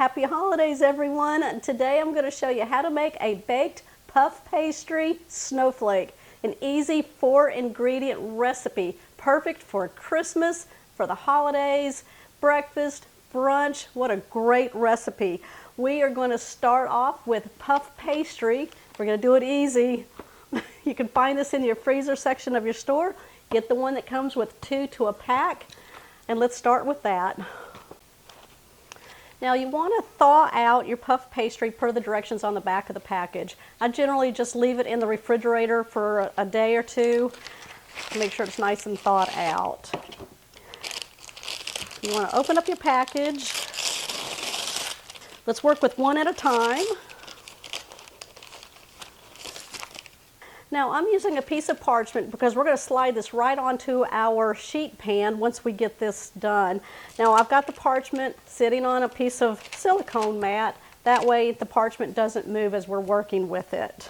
Happy holidays, everyone. Today I'm going to show you how to make a baked puff pastry snowflake. An easy 4-ingredient recipe, perfect for Christmas, for the holidays, breakfast, brunch. What a great recipe. We are going to start off with puff pastry. We're going to do it easy. You can find this in your freezer section of your store. Get the one that comes with 2 to a pack. And let's start with that. Now you want to thaw out your puff pastry per the directions on the back of the package. I generally just leave it in the refrigerator for a day or two to make sure it's nice and thawed out. You want to open up your package. Let's work with one at a time. Now I'm using a piece of parchment because we're going to slide this right onto our sheet pan once we get this done. Now I've got the parchment sitting on a piece of silicone mat. That way the parchment doesn't move as we're working with it.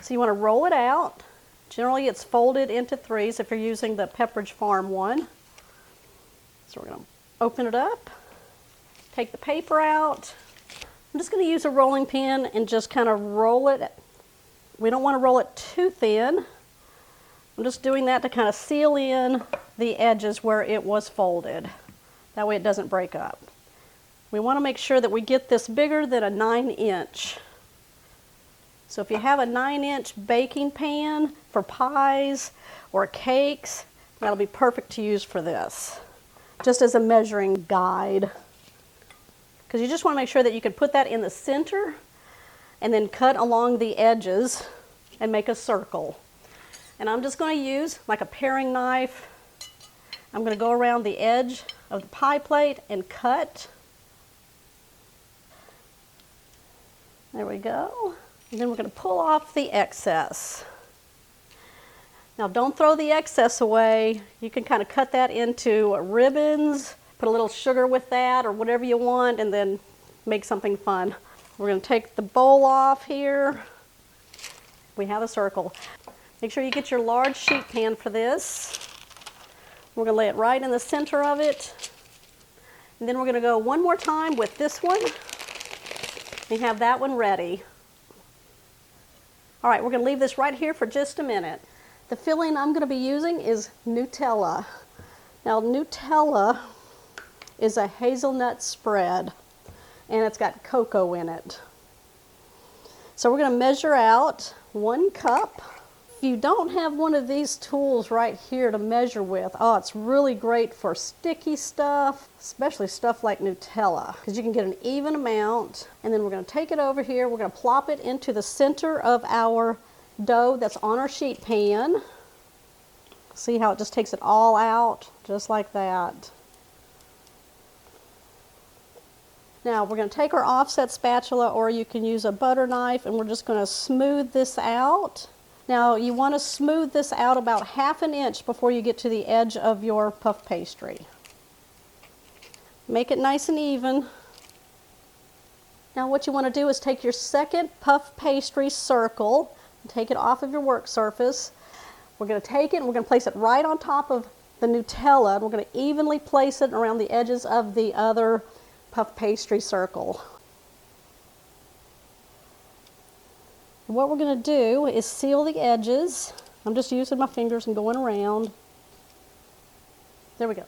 So you want to roll it out. Generally it's folded into 3s if you're using the Pepperidge Farm one. So we're going to open it up, take the paper out. I'm just going to use a rolling pin and just kind of roll it. We don't want to roll it too thin. I'm just doing that to kind of seal in the edges where it was folded. That way it doesn't break up. We want to make sure that we get this bigger than a 9-inch. So if you have a 9-inch baking pan for pies or cakes, that'll be perfect to use for this. Just as a measuring guide. Because you just want to make sure that you can put that in the center and then cut along the edges and make a circle. And I'm just going to use like a paring knife. I'm going to go around the edge of the pie plate and cut. There we go. And then we're going to pull off the excess. Now don't throw the excess away. You can kind of cut that into ribbons, put a little sugar with that or whatever you want, and then make something fun. We're going to take the bowl off here. We have a circle. Make sure you get your large sheet pan for this. We're going to lay it right in the center of it. And then we're going to go one more time with this one and have that one ready. All right, we're going to leave this right here for just a minute. The filling I'm going to be using is Nutella. Now Nutella is a hazelnut spread, and it's got cocoa in it. So we're going to measure out 1 cup. If you don't have one of these tools right here to measure with, oh, it's really great for sticky stuff, especially stuff like Nutella, because you can get an even amount. And then we're going to take it over here. We're going to plop it into the center of our dough that's on our sheet pan. See how it just takes it all out, just like that. Now we're going to take our offset spatula, or you can use a butter knife, and we're just going to smooth this out. Now you want to smooth this out about 1/2 inch before you get to the edge of your puff pastry. Make it nice and even. Now what you want to do is take your second puff pastry circle and take it off of your work surface. We're going to take it and we're going to place it right on top of the Nutella, and we're going to evenly place it around the edges of the other puff pastry circle. What we're going to do is seal the edges. I'm just using my fingers and going around. There we go.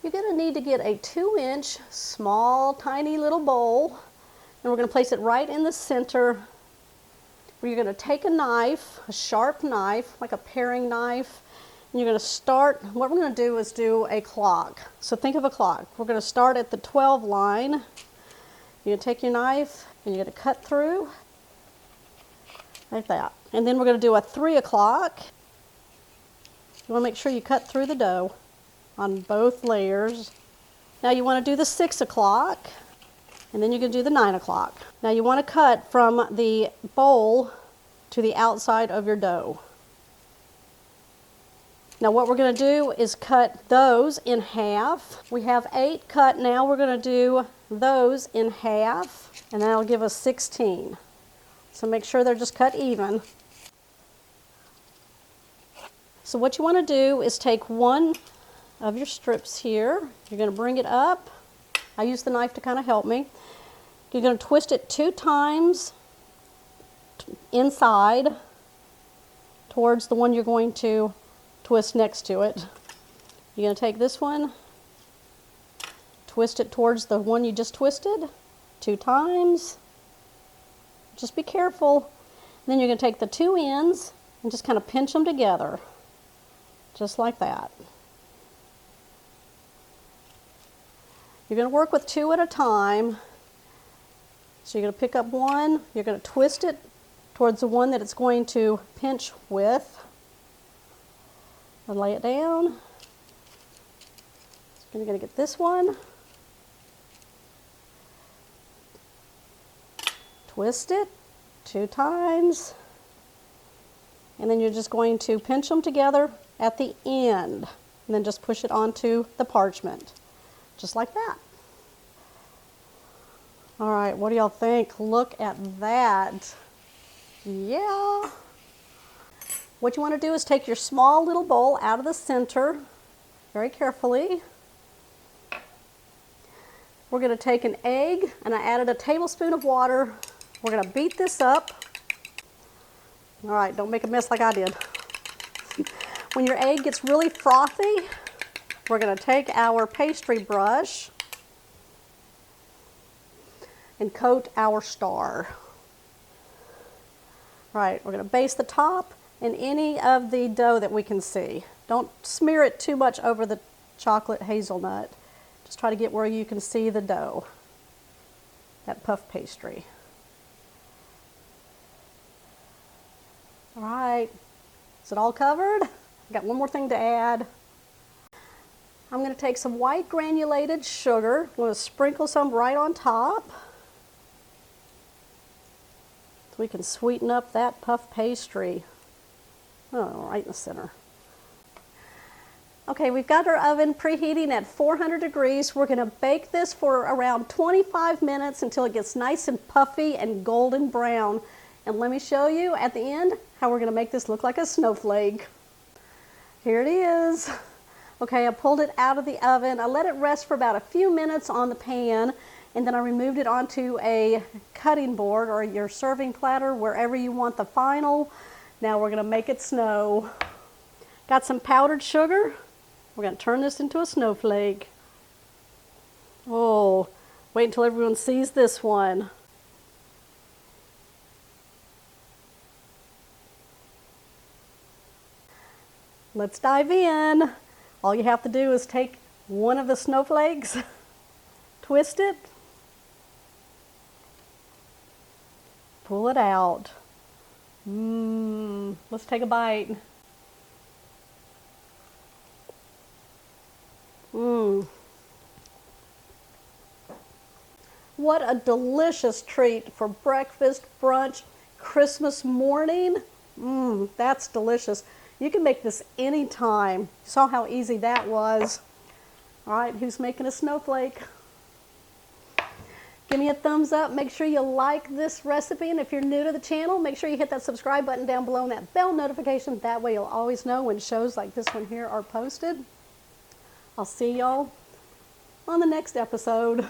You're going to need to get a 2-inch small tiny little bowl, and we're going to place it right in the center. Where you're going to take a knife, a sharp knife, like a paring knife, and you're going to start, what we're going to do is do a clock. So think of a clock. We're going to start at the 12 line. You're going to take your knife and you're going to cut through like that. And then we're going to do a 3 o'clock. You want to make sure you cut through the dough on both layers. Now you want to do the 6 o'clock, and then you're going to do the 9 o'clock. Now you want to cut from the bowl to the outside of your dough. Now what we're going to do is cut those in half. We have 8 cut now. We're going to do those in half, and that'll give us 16. So make sure they're just cut even. So what you want to do is take one of your strips here. You're going to bring it up I use the knife to kind of help me. You're going to twist it 2 times inside towards the one you're going to twist next to it. You're going to take this one, twist it towards the one you just twisted 2 times. Just be careful. And then you're going to take the 2 ends and just kind of pinch them together, just like that. You're going to work with 2 at a time. So you're going to pick up one, you're going to twist it towards the one that it's going to pinch with, and lay it down. So you're going to get this one, twist it 2 times, and then you're just going to pinch them together at the end, and then just push it onto the parchment, just like that. All right, what do y'all think? Look at that. Yeah. What you want to do is take your small little bowl out of the center, very carefully. We're going to take an egg, and I added a tablespoon of water. We're going to beat this up. All right, don't make a mess like I did. When your egg gets really frothy, we're going to take our pastry brush and coat our star. Right, we're going to base the top and any of the dough that we can see. Don't smear it too much over the chocolate hazelnut. Just try to get where you can see the dough, that puff pastry. All right, is it all covered? I've got one more thing to add. I'm going to take some white granulated sugar. I'm going to sprinkle some right on top, we can sweeten up that puff pastry. Oh, right in the center. Okay, we've got our oven preheating at 400 degrees. We're going to bake this for around 25 minutes until it gets nice and puffy and golden brown. And let me show you at the end how we're going to make this look like a snowflake. Here it is. Okay, I pulled it out of the oven. I let it rest for about a few minutes on the pan, and then I removed it onto a cutting board or your serving platter, wherever you want the final. Now we're going to make it snow. Got some powdered sugar. We're going to turn this into a snowflake. Oh, wait until everyone sees this one. Let's dive in. All you have to do is take one of the snowflakes, twist it, pull it out. Let's take a bite. What a delicious treat for breakfast, brunch, Christmas morning. That's delicious. You can make this anytime. Saw how easy that was. All right, who's making a snowflake? Give me a thumbs up. Make sure you like this recipe. And if you're new to the channel, make sure you hit that subscribe button down below and that bell notification. That way you'll always know when shows like this one here are posted. I'll see y'all on the next episode.